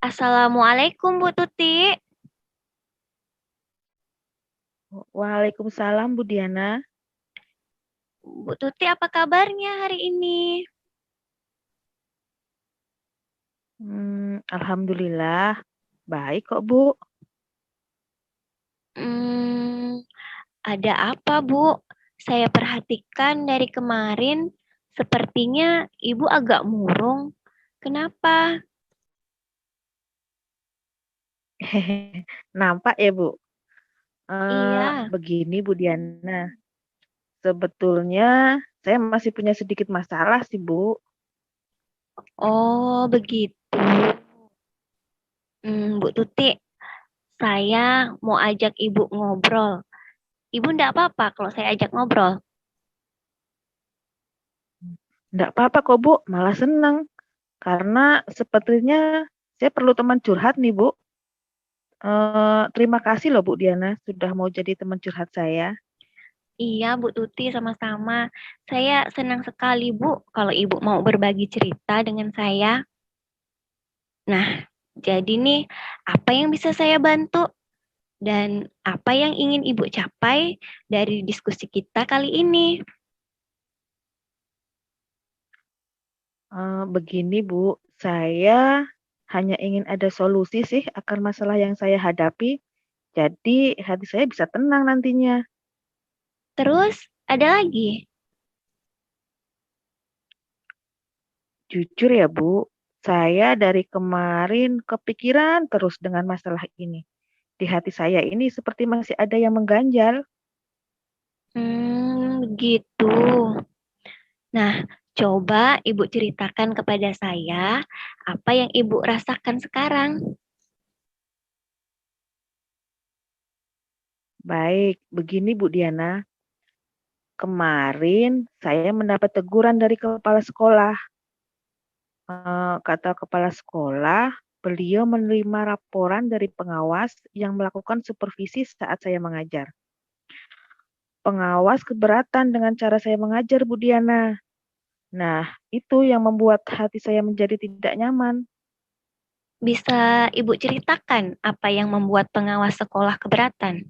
Assalamualaikum Bu Tuti. Waalaikumsalam Bu Diana. Bu Tuti apa kabarnya hari ini? Alhamdulillah, baik kok Bu. Hmm, ada apa Bu? Saya perhatikan dari kemarin, sepertinya Ibu agak murung. Kenapa? Nampak ya Bu? Iya. Begini Bu Diana, sebetulnya saya masih punya sedikit masalah sih Bu. Oh, begitu. Bu Tuti, saya mau ajak Ibu ngobrol. Ibu enggak apa-apa kalau saya ajak ngobrol. Nggak apa-apa kok Bu, malah senang. Karena sepertinya saya perlu teman curhat nih Bu. Terima kasih loh Bu Diana sudah mau jadi teman curhat saya. Iya, Bu Tuti, sama-sama. Saya senang sekali, Bu, kalau Ibu mau berbagi cerita dengan saya. Nah, jadi nih, apa yang bisa saya bantu dan apa yang ingin Ibu capai dari diskusi kita kali ini? Begini Bu, saya hanya ingin ada solusi sih akan masalah yang saya hadapi. Jadi hati saya bisa tenang nantinya. Terus, ada lagi? Jujur ya Bu, saya dari kemarin kepikiran terus dengan masalah ini. Di hati saya ini seperti masih ada yang mengganjal. Begitu. Nah, coba Ibu ceritakan kepada saya apa yang Ibu rasakan sekarang. Baik, begini Bu Diana. Kemarin saya mendapat teguran dari kepala sekolah. Kata kepala sekolah, beliau menerima laporan dari pengawas yang melakukan supervisi saat saya mengajar. Pengawas keberatan dengan cara saya mengajar Bu Diana. Nah, itu yang membuat hati saya menjadi tidak nyaman. Bisa Ibu ceritakan apa yang membuat pengawas sekolah keberatan?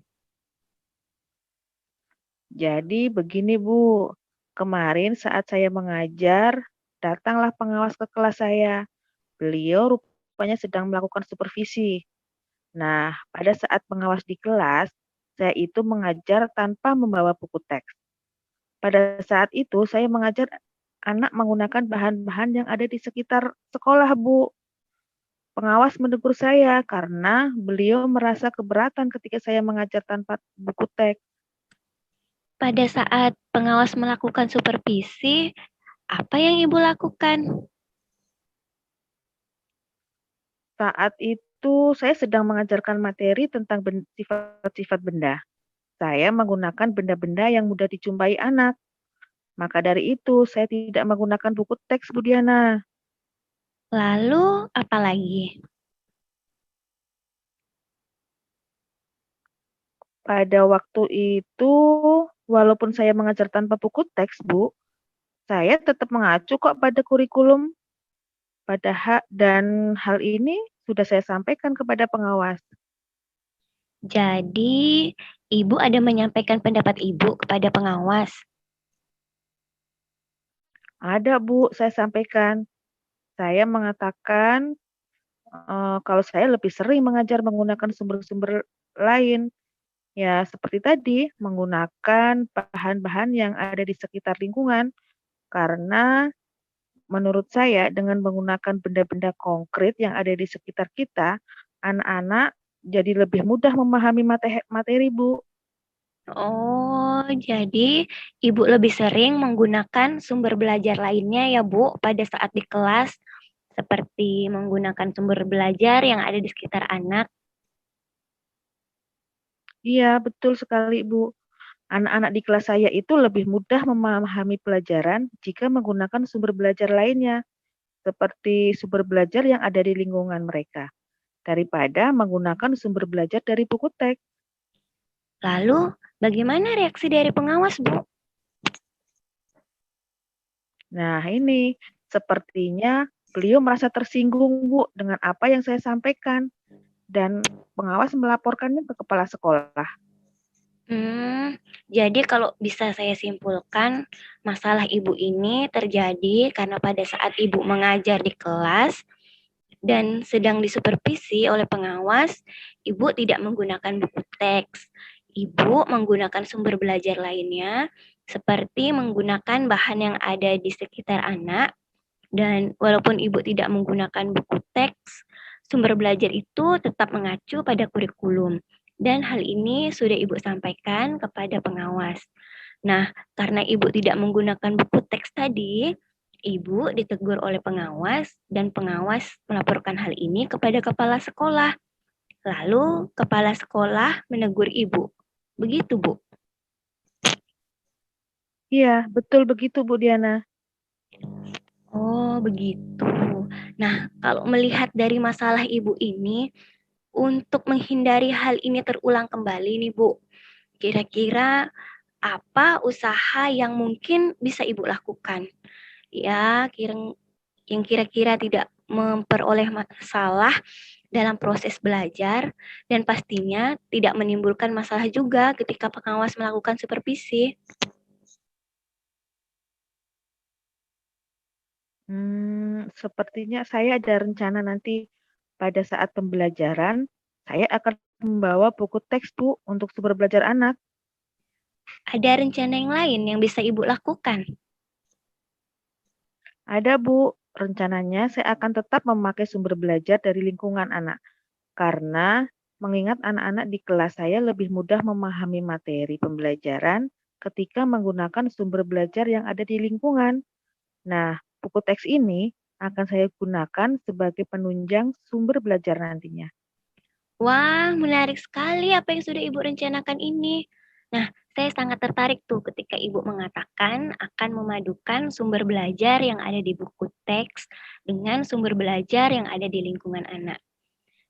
Jadi begini Bu, kemarin saat saya mengajar, datanglah pengawas ke kelas saya. Beliau rupanya sedang melakukan supervisi. Nah, pada saat pengawas di kelas, saya itu mengajar tanpa membawa buku teks. Pada saat itu, saya mengajar anak menggunakan bahan-bahan yang ada di sekitar sekolah, Bu. Pengawas menegur saya karena beliau merasa keberatan ketika saya mengajar tanpa buku teks. Pada saat pengawas melakukan supervisi, apa yang Ibu lakukan? Saat itu, saya sedang mengajarkan materi tentang sifat-sifat benda. Saya menggunakan benda-benda yang mudah dijumpai anak. Maka dari itu, saya tidak menggunakan buku teks, Bu Diana. Lalu apa lagi? Pada waktu itu, walaupun saya mengajar tanpa buku teks, Bu, saya tetap mengacu kok pada kurikulum. Dan hal ini sudah saya sampaikan kepada pengawas. Jadi, Ibu ada menyampaikan pendapat Ibu kepada pengawas. Ada, Bu, saya sampaikan. Saya mengatakan kalau saya lebih sering mengajar menggunakan sumber-sumber lain. Ya, seperti tadi, menggunakan bahan-bahan yang ada di sekitar lingkungan. Karena menurut saya dengan menggunakan benda-benda konkret yang ada di sekitar kita, anak-anak jadi lebih mudah memahami materi, Bu. Oh, jadi Ibu lebih sering menggunakan sumber belajar lainnya ya, Bu, pada saat di kelas, seperti menggunakan sumber belajar yang ada di sekitar anak. Iya, betul sekali, Bu. Anak-anak di kelas saya itu lebih mudah memahami pelajaran jika menggunakan sumber belajar lainnya, seperti sumber belajar yang ada di lingkungan mereka. daripada menggunakan sumber belajar dari buku teks. Lalu, bagaimana reaksi dari pengawas, Bu? Nah, ini sepertinya beliau merasa tersinggung, Bu, dengan apa yang saya sampaikan. Dan pengawas melaporkannya ke kepala sekolah. Jadi kalau bisa saya simpulkan, masalah Ibu ini terjadi karena pada saat Ibu mengajar di kelas dan sedang disupervisi oleh pengawas, Ibu tidak menggunakan buku teks. Ibu menggunakan sumber belajar lainnya, seperti menggunakan bahan yang ada di sekitar anak, dan walaupun Ibu tidak menggunakan buku teks, sumber belajar itu tetap mengacu pada kurikulum. Dan hal ini sudah Ibu sampaikan kepada pengawas. Nah, karena Ibu tidak menggunakan buku teks tadi, Ibu ditegur oleh pengawas dan pengawas melaporkan hal ini kepada kepala sekolah. Lalu kepala sekolah menegur Ibu. Begitu, Bu. Iya, betul begitu, Bu Diana. Oh, begitu. Nah, kalau melihat dari masalah Ibu ini, untuk menghindari hal ini terulang kembali nih, Bu, kira-kira apa usaha yang mungkin bisa Ibu lakukan? Ya, yang kira-kira tidak memperoleh masalah dalam proses belajar dan pastinya tidak menimbulkan masalah juga ketika pengawas melakukan supervisi. Sepertinya saya ada rencana nanti pada saat pembelajaran, saya akan membawa buku teks, Bu, untuk sumber belajar anak. Ada rencana yang lain yang bisa Ibu lakukan? Ada, Bu. Rencananya saya akan tetap memakai sumber belajar dari lingkungan anak, karena mengingat anak-anak di kelas saya lebih mudah memahami materi pembelajaran ketika menggunakan sumber belajar yang ada di lingkungan. Nah, buku teks ini akan saya gunakan sebagai penunjang sumber belajar nantinya. Wah, menarik sekali apa yang sudah Ibu rencanakan ini. Nah, saya sangat tertarik tuh ketika Ibu mengatakan akan memadukan sumber belajar yang ada di buku teks dengan sumber belajar yang ada di lingkungan anak.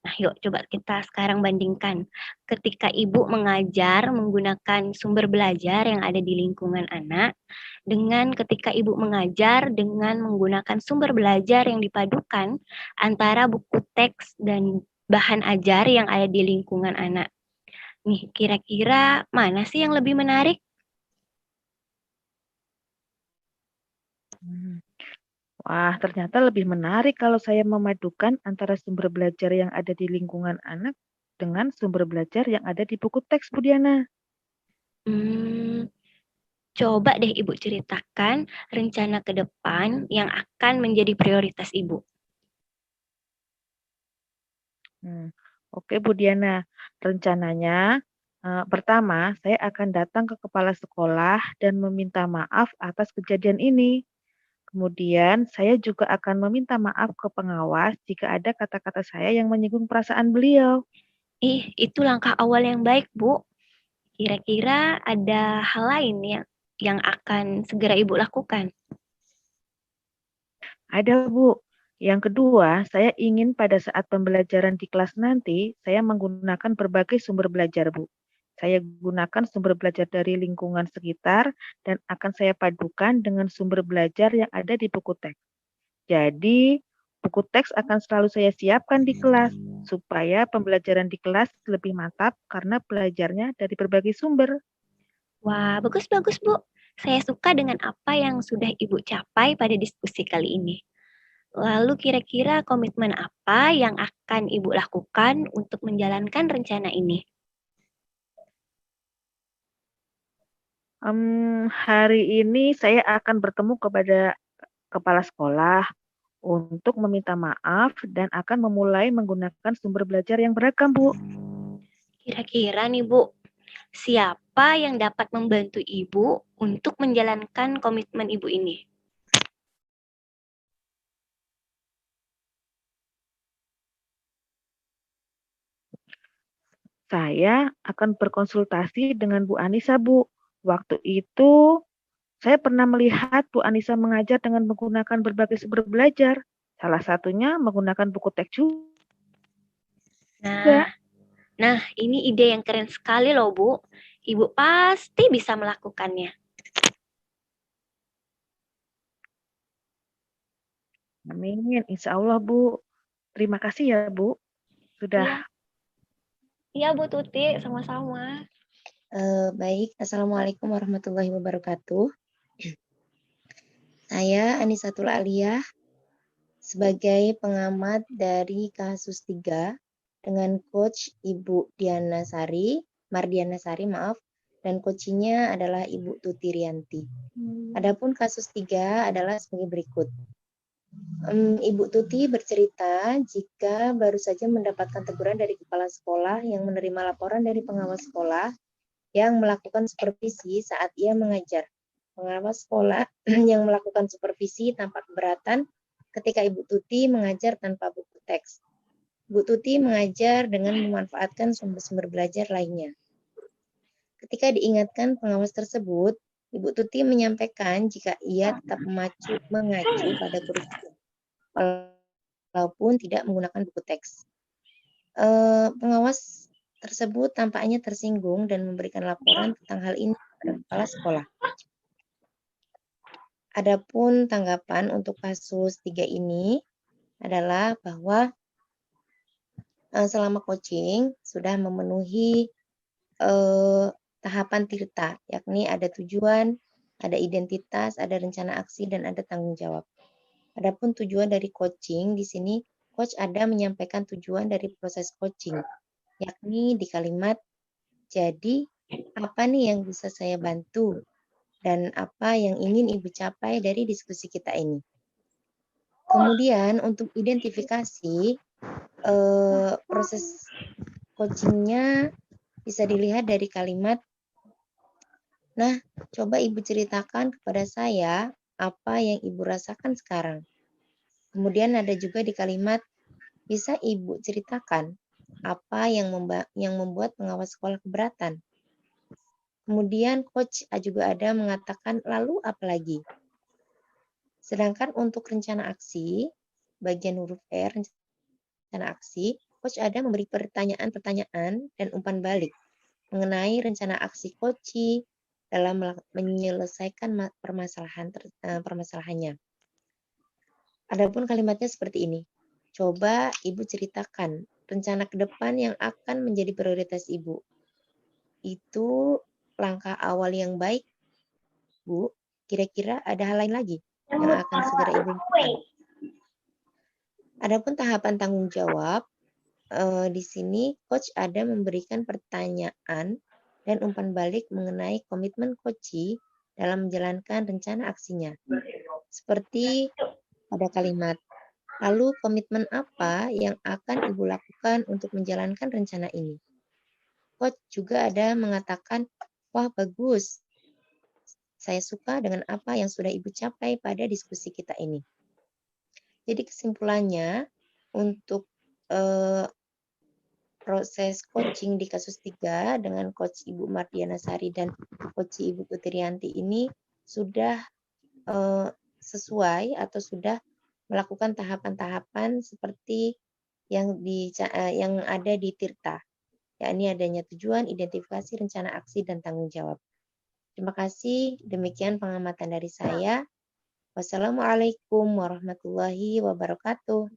Nah, yuk coba kita sekarang bandingkan. Ketika Ibu mengajar menggunakan sumber belajar yang ada di lingkungan anak, dengan ketika Ibu mengajar dengan menggunakan sumber belajar yang dipadukan antara buku teks dan bahan ajar yang ada di lingkungan anak. Nih, kira-kira mana sih yang lebih menarik? Hmm. Wah, ternyata lebih menarik kalau saya memadukan antara sumber belajar yang ada di lingkungan anak dengan sumber belajar yang ada di buku teks, Bu Diana. Hmm, Coba deh Ibu ceritakan rencana ke depan yang akan menjadi prioritas Ibu. Hmm, Oke, Bu Diana. Rencananya, pertama, saya akan datang ke kepala sekolah dan meminta maaf atas kejadian ini. Kemudian, saya juga akan meminta maaf ke pengawas jika ada kata-kata saya yang menyinggung perasaan beliau. Itu langkah awal yang baik, Bu. Kira-kira ada hal lain yang akan segera Ibu lakukan? Ada, Bu. Yang kedua, saya ingin pada saat pembelajaran di kelas nanti, saya menggunakan berbagai sumber belajar, Bu. Saya gunakan sumber belajar dari lingkungan sekitar dan akan saya padukan dengan sumber belajar yang ada di buku teks. Jadi, buku teks akan selalu saya siapkan di kelas supaya pembelajaran di kelas lebih mantap karena belajarnya dari berbagai sumber. Wah, bagus-bagus, Bu. Saya suka dengan apa yang sudah Ibu capai pada diskusi kali ini. Lalu kira-kira komitmen apa yang akan Ibu lakukan untuk menjalankan rencana ini? Hari ini saya akan bertemu kepada kepala sekolah untuk meminta maaf dan akan memulai menggunakan sumber belajar yang beragam, Bu. Kira-kira nih, Bu, siapa yang dapat membantu Ibu untuk menjalankan komitmen Ibu ini? Saya akan berkonsultasi dengan Bu Anissa, Bu. Waktu itu saya pernah melihat Bu Anissa mengajar dengan menggunakan berbagai sumber belajar. Salah satunya menggunakan buku teks juga. Nah, Enggak. nah ini ide yang keren sekali loh, Bu. Ibu pasti bisa melakukannya. Amin. Insya Allah, Bu. Terima kasih ya, Bu. Sudah. Iya, iya Bu Tuti, sama-sama. Baik, Assalamualaikum warahmatullahi wabarakatuh. Saya Anisatul Aliyah sebagai pengamat dari kasus 3 dengan coach Ibu Mardiana Sari, maaf, dan coachingnya adalah Ibu Tuti Rianti. Adapun kasus 3 adalah sebagai berikut. Ibu Tuti bercerita jika baru saja mendapatkan teguran dari kepala sekolah yang menerima laporan dari pengawas sekolah yang melakukan supervisi saat ia mengajar. Pengawas sekolah yang melakukan supervisi tampak keberatan ketika Ibu Tuti mengajar tanpa buku teks. Ibu Tuti mengajar dengan memanfaatkan sumber-sumber belajar lainnya. Ketika diingatkan pengawas tersebut, Ibu Tuti menyampaikan jika ia tetap mengacu pada kurikulum, walaupun tidak menggunakan buku teks. Pengawas tersebut tampaknya tersinggung dan memberikan laporan tentang hal ini kepada kepala sekolah. Adapun tanggapan untuk kasus 3 ini adalah bahwa selama coaching sudah memenuhi tahapan tirta, yakni ada tujuan, ada identitas, ada rencana aksi, dan ada tanggung jawab. Adapun tujuan dari coaching di sini, coach ada menyampaikan tujuan dari proses coaching, yakni di kalimat, jadi apa nih yang bisa saya bantu? Dan apa yang ingin Ibu capai dari diskusi kita ini. Kemudian untuk identifikasi proses coachingnya bisa dilihat dari kalimat, nah coba Ibu ceritakan kepada saya apa yang Ibu rasakan sekarang. Kemudian ada juga di kalimat, bisa Ibu ceritakan apa yang membuat pengawas sekolah keberatan. Kemudian coach juga ada mengatakan, lalu apa lagi? Sedangkan untuk rencana aksi, bagian huruf R, rencana aksi, coach ada memberi pertanyaan-pertanyaan dan umpan balik mengenai rencana aksi coach dalam menyelesaikan permasalahannya. Adapun kalimatnya seperti ini. Coba Ibu ceritakan rencana ke depan yang akan menjadi prioritas Ibu. Itu langkah awal yang baik, Bu. Kira-kira ada hal lain lagi yang akan segera Ibu lakukan? Adapun tahapan tanggung jawab, di sini coach ada memberikan pertanyaan dan umpan balik mengenai komitmen coach dalam menjalankan rencana aksinya. Seperti pada kalimat, lalu komitmen apa yang akan Ibu lakukan untuk menjalankan rencana ini? Coach juga ada mengatakan, wah bagus, saya suka dengan apa yang sudah Ibu capai pada diskusi kita ini. Jadi kesimpulannya, untuk proses coaching di kasus 3 dengan coach Ibu Mardiana Sari dan coach Ibu Tuti Rianti ini sudah sesuai atau sudah melakukan tahapan-tahapan seperti yang ada di tirta, yakni adanya tujuan, identifikasi, rencana aksi, dan tanggung jawab. Terima kasih. Demikian pengamatan dari saya. Wassalamualaikum warahmatullahi wabarakatuh.